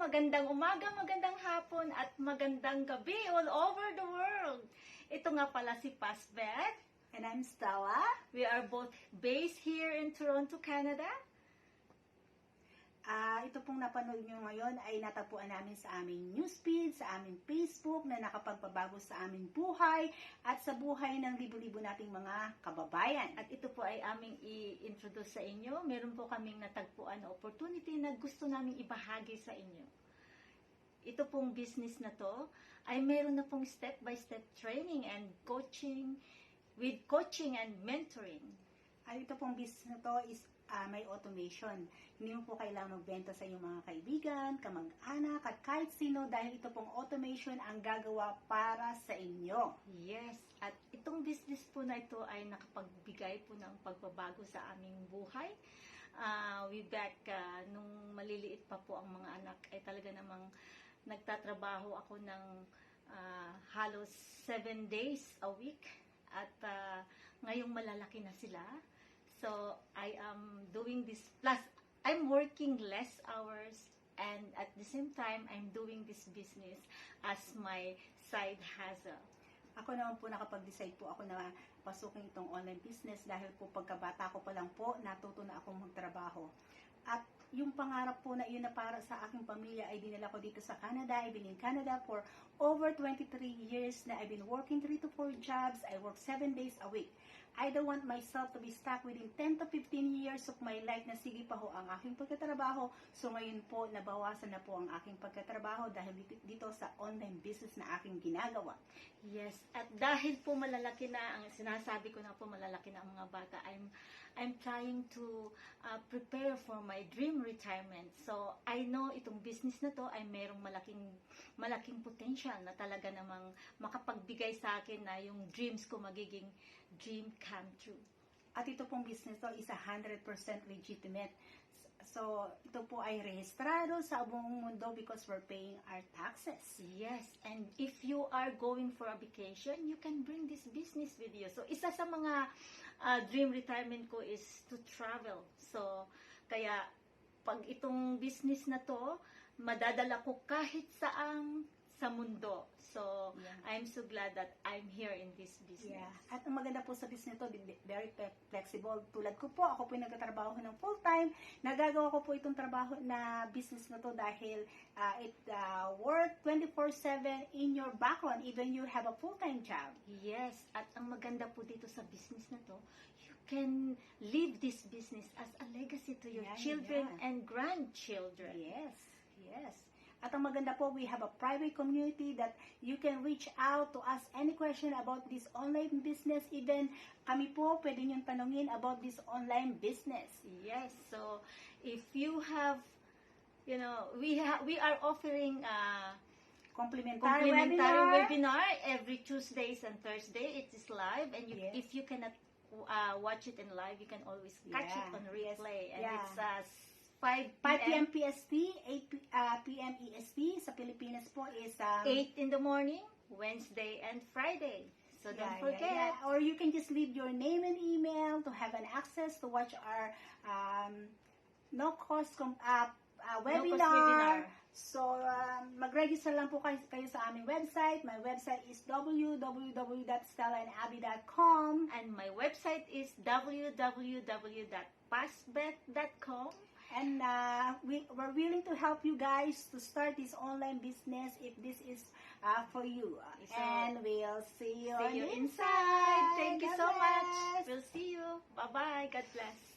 magandang umaga, magandang hapon, at magandang gabi all over the world. Ito nga pala si Pasbeth. And I'm Stella. We are both based here in Toronto, Canada. Ito pong napanood nyo ngayon ay natagpuan namin sa aming newsfeed, sa aming Facebook na nakapagpabago sa aming buhay at sa buhay ng libo-libo nating mga kababayan. At ito po ay aming i-introduce sa inyo. Meron po kaming natagpuan na opportunity na gusto naming ibahagi sa inyo. Ito pong business na to ay meron na pong step-by-step training and coaching with coaching and mentoring. Ito pong business na to is may automation. Hindi mo po kailangan magbenta sa iyong mga kaibigan, kamag-anak, at kahit sino dahil ito pong automation ang gagawa para sa inyo. Yes, at itong business po na ito ay nakapagbigay po ng pagbabago sa aming buhay. Way back, nung maliliit pa po ang mga anak, ay talaga namang nagtatrabaho ako ng halos 7 days a week. At ngayong malalaki na sila. So, I am doing this, plus I'm working less hours and at the same time, I'm doing this business as my side hustle. Ako naman po nakapag-decide po ako na pasukin itong online business dahil po pagkabata ko pa lang po, natuto na akong magtrabaho. At yung pangarap po na yun na para sa aking pamilya ay dinala ko dito sa Canada. I've been in Canada for over 23 years na I've been working 3 to 4 jobs. I work 7 days a week. I don't want myself to be stuck within 10 to 15 years of my life na sige pa ho ang aking pagkatrabaho. So ngayon po, nabawasan na po ang aking pagkatrabaho dahil dito sa online business na aking ginagawa. Yes, at dahil po malalaki na, ang sinasabi ko na po malalaki na ang mga bata, I'm trying to prepare for my dream retirement. So, I know itong business na to ay merong malaking potential na talaga namang makapagbigay sa akin na yung dreams ko magiging dream come true. At ito pong business to is 100% legitimate. So, ito po ay rehistrado sa buong mundo because we're paying our taxes. Yes, and if you are going for a vacation, you can bring this business with you. So, isa sa mga dream retirement ko is to travel. So, kaya pag itong business na to, madadala ko kahit saang sa mundo. So, yeah. I'm so glad that I'm here in this business. Yeah. At ang maganda po sa business to, very flexible. Tulad ko po, ako po yung nagtatrabaho ng full-time. Nagagawa ko po itong trabaho na business na to dahil it work 24/7 in your background, even you have a full-time job. Yes. At ang maganda po dito sa business na to, you can leave this business as a legacy to your children and grandchildren. Yes. Yes. At ang maganda po, we have a private community that you can reach out to ask any question about this online business. Even kami po, pwede nyo tanungin about this online business. Yes, so if you have, you know, we are offering complimentary webinar every Tuesdays and Thursday. It is live, and if you cannot watch it in live, you can always catch it on replay. And it's 5 p.m. PST, 8 p.m. EST. Sa Pilipinas po is 8 in the morning, Wednesday and Friday. So don't forget. Or you can just leave your name and email to have an access to watch our no-cost webinar. So, mag-register lang po kayo sa aming website. My website is www.stellaandabby.com. And my website is www.pasbeth.com. And we're willing to help you guys to start this online business if this is for you. So, and we'll see you inside. Thank you so much. We'll see you. Bye-bye. God bless.